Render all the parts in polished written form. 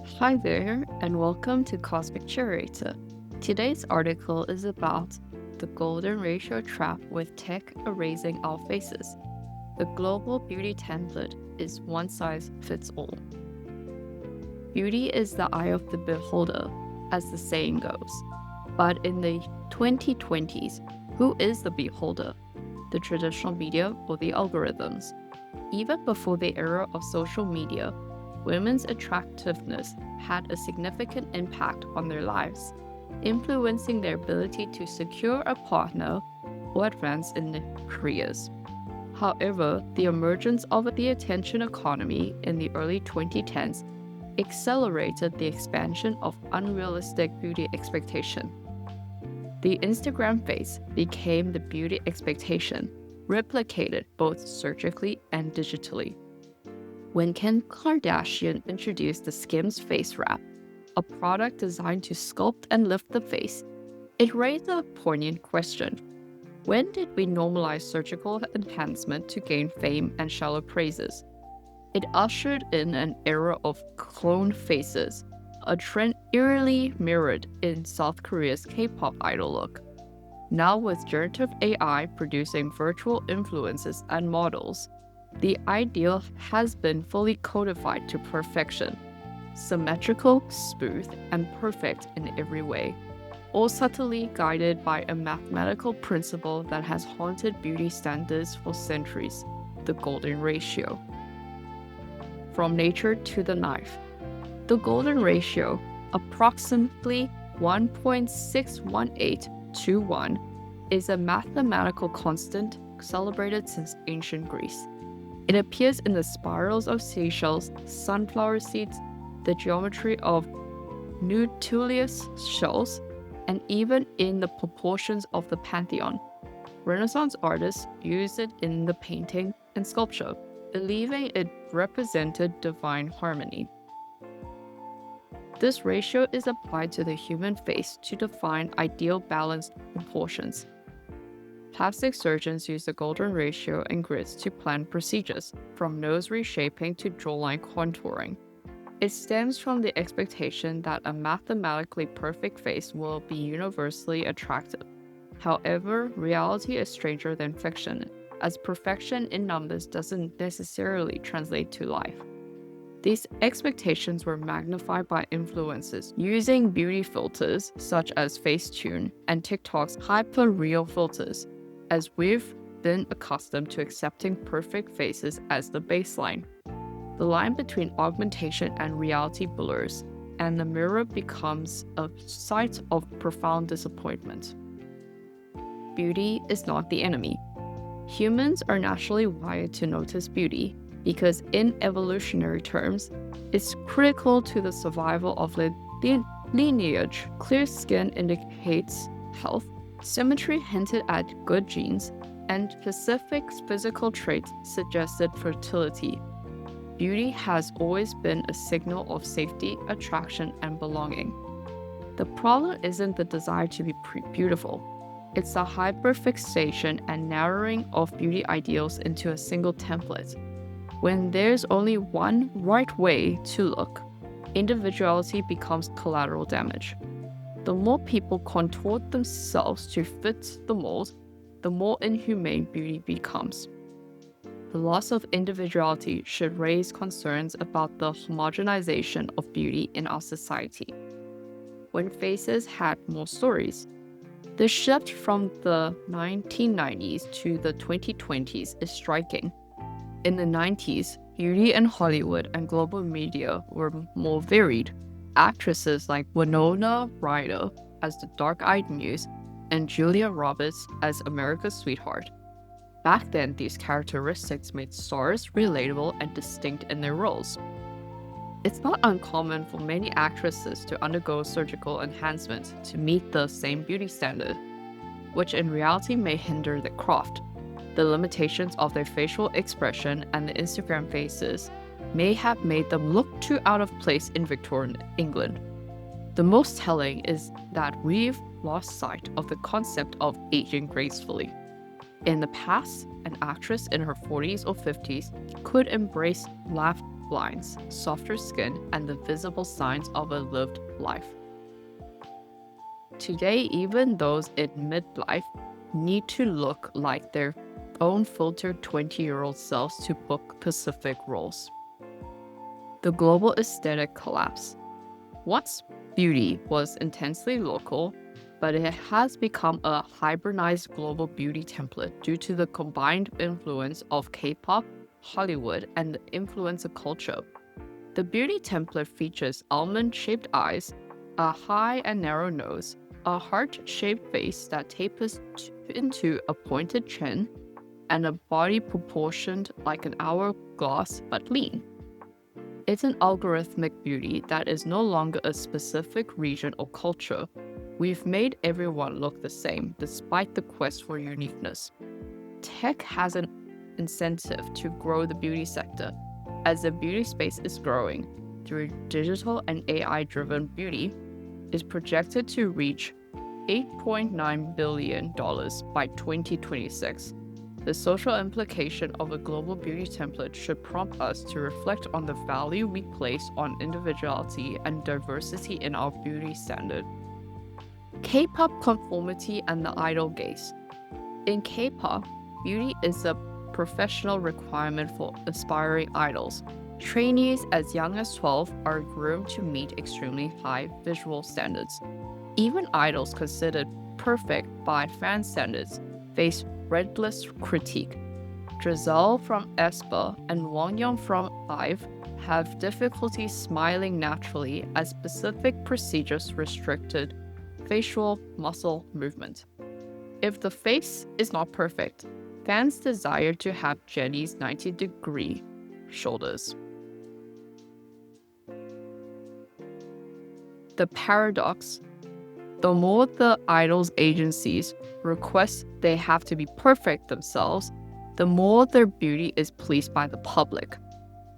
Hi there, and welcome to Cosmic Curator. Today's article is about the golden ratio trap with tech erasing our faces. The global beauty template is one size fits all. Beauty is the eye of the beholder, as the saying goes. But in the 2020s, who is the beholder? The traditional media or the algorithms? Even before the era of social media, women's attractiveness had a significant impact on their lives, influencing their ability to secure a partner or advance in their careers. However, the emergence of the attention economy in the early 2010s accelerated the expansion of unrealistic beauty expectation. The Instagram face became the beauty expectation, replicated both surgically and digitally. When Kim Kardashian introduced the Skims Face Wrap, a product designed to sculpt and lift the face, it raised a poignant question. When did we normalize surgical enhancement to gain fame and shallow praises? It ushered in an era of cloned faces, a trend eerily mirrored in South Korea's K-pop idol look. Now with generative AI producing virtual influences and models, the ideal has been fully codified to perfection, symmetrical, smooth, and perfect in every way, all subtly guided by a mathematical principle that has haunted beauty standards for centuries, the golden ratio. From nature to the knife. The golden ratio, approximately 1.618 to 1, is a mathematical constant celebrated since ancient Greece. It appears in the spirals of seashells, sunflower seeds, the geometry of Nautilus shells, and even in the proportions of the Pantheon. Renaissance artists used it in the painting and sculpture, believing it represented divine harmony. This ratio is applied to the human face to define ideal balanced proportions. Plastic surgeons use the golden ratio and grids to plan procedures, from nose reshaping to jawline contouring. It stems from the expectation that a mathematically perfect face will be universally attractive. However, reality is stranger than fiction, as perfection in numbers doesn't necessarily translate to life. These expectations were magnified by influencers using beauty filters such as Facetune and TikTok's hyper-real filters, as we've been accustomed to accepting perfect faces as the baseline. The line between augmentation and reality blurs, and the mirror becomes a site of profound disappointment. Beauty is not the enemy. Humans are naturally wired to notice beauty because, in evolutionary terms, it's critical to the survival of the lineage. Clear skin indicates health, symmetry hinted at good genes, and specific physical traits suggested fertility. Beauty has always been a signal of safety, attraction, and belonging. The problem isn't the desire to be beautiful. It's the hyperfixation and narrowing of beauty ideals into a single template. When there's only one right way to look, individuality becomes collateral damage. The more people contort themselves to fit the mold, the more inhumane beauty becomes. The loss of individuality should raise concerns about the homogenization of beauty in our society. When faces had more stories, the shift from the 1990s to the 2020s is striking. In the 90s, beauty in Hollywood and global media were more varied. Actresses like Winona Ryder as the dark-eyed muse and Julia Roberts as America's sweetheart. Back then, these characteristics made stars relatable and distinct in their roles. It's not uncommon for many actresses to undergo surgical enhancement to meet the same beauty standard, which in reality may hinder their craft. The limitations of their facial expression and the Instagram faces may have made them look too out of place in Victorian England. The most telling is that we've lost sight of the concept of aging gracefully. In the past, an actress in her 40s or 50s could embrace lines, softer skin, and the visible signs of a lived life. Today, even those in midlife need to look like their own filtered 20-year-old selves to book Pacific roles. The global aesthetic collapse. Once beauty was intensely local, but it has become a hybridized global beauty template due to the combined influence of K-pop, Hollywood, and the influencer culture. The beauty template features almond-shaped eyes, a high and narrow nose, a heart-shaped face that tapers into a pointed chin, and a body proportioned like an hourglass but lean. It's an algorithmic beauty that is no longer a specific region or culture. We've made everyone look the same, despite the quest for uniqueness. Tech has an incentive to grow the beauty sector, as the beauty space is growing through digital and AI-driven beauty is projected to reach $8.9 billion by 2026. The social implication of a global beauty template should prompt us to reflect on the value we place on individuality and diversity in our beauty standard. K-pop conformity and the idol gaze. In K-pop, beauty is a professional requirement for aspiring idols. Trainees as young as 12 are groomed to meet extremely high visual standards. Even idols considered perfect by fan standards face relentless critique. Giselle from aespa and Wang Yang from IVE have difficulty smiling naturally as specific procedures restricted facial muscle movement. If the face is not perfect, fans desire to have Jennie's 90-degree shoulders. The paradox: the more the idol's agencies request they have to be perfect themselves, the more their beauty is pleased by the public.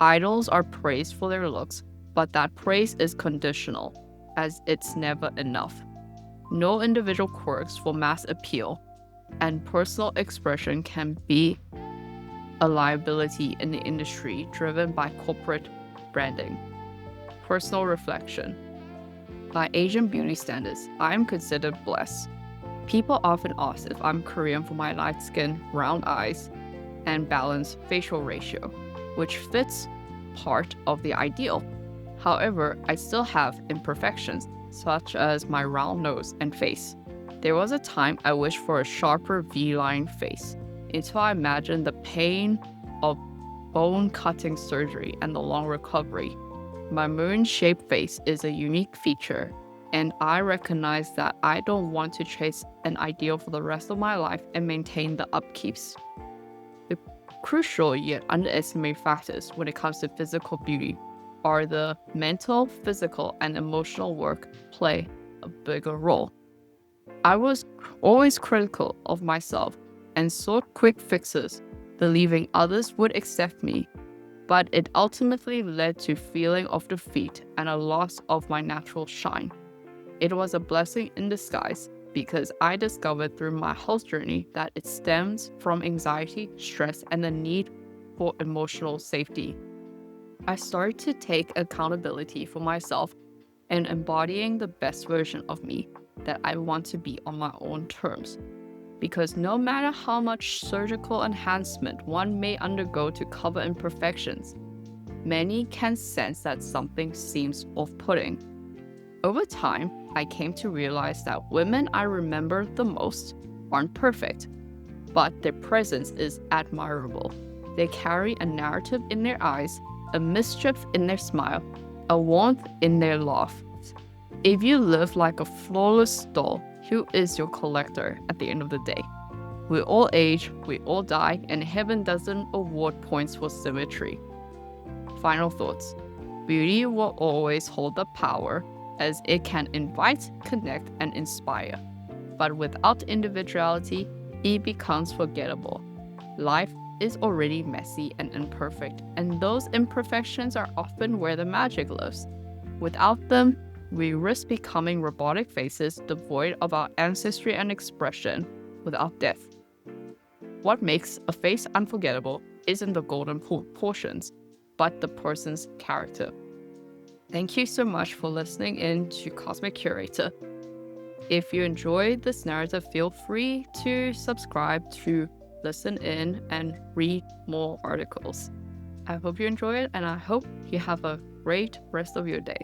Idols are praised for their looks, but that praise is conditional, as it's never enough. No individual quirks for mass appeal, and personal expression can be a liability in the industry driven by corporate branding. Personal reflection. By Asian beauty standards, I am considered blessed. People often ask if I'm Korean for my light skin, round eyes, and balanced facial ratio, which fits part of the ideal. However, I still have imperfections, such as my round nose and face. There was a time I wished for a sharper V-line face, until I imagined the pain of bone-cutting surgery and the long recovery. My moon-shaped face is a unique feature, and I recognize that I don't want to chase an ideal for the rest of my life and maintain the upkeeps. The crucial yet underestimated factors when it comes to physical beauty are the mental, physical, and emotional work play a bigger role. I was always critical of myself and sought quick fixes, believing others would accept me, but it ultimately led to feeling of defeat and a loss of my natural shine. It was a blessing in disguise because I discovered through my health journey that it stems from anxiety, stress, and the need for emotional safety. I started to take accountability for myself and embodying the best version of me that I want to be on my own terms. Because no matter how much surgical enhancement one may undergo to cover imperfections, many can sense that something seems off-putting. Over time, I came to realize that women I remember the most aren't perfect, but their presence is admirable. They carry a narrative in their eyes, a mischief in their smile, a warmth in their laugh. If you live like a flawless doll, who is your collector at the end of the day? We all age, we all die, and heaven doesn't award points for symmetry. Final thoughts. Beauty will always hold the power as it can invite, connect, and inspire. But without individuality, it becomes forgettable. Life is already messy and imperfect, and those imperfections are often where the magic lives. Without them, we risk becoming robotic faces devoid of our ancestry and expression without depth. What makes a face unforgettable isn't the golden portions, but the person's character. Thank you so much for listening in to Cosmic Curator. If you enjoyed this narrative, feel free to subscribe to listen in and read more articles. I hope you enjoy it, and I hope you have a great rest of your day.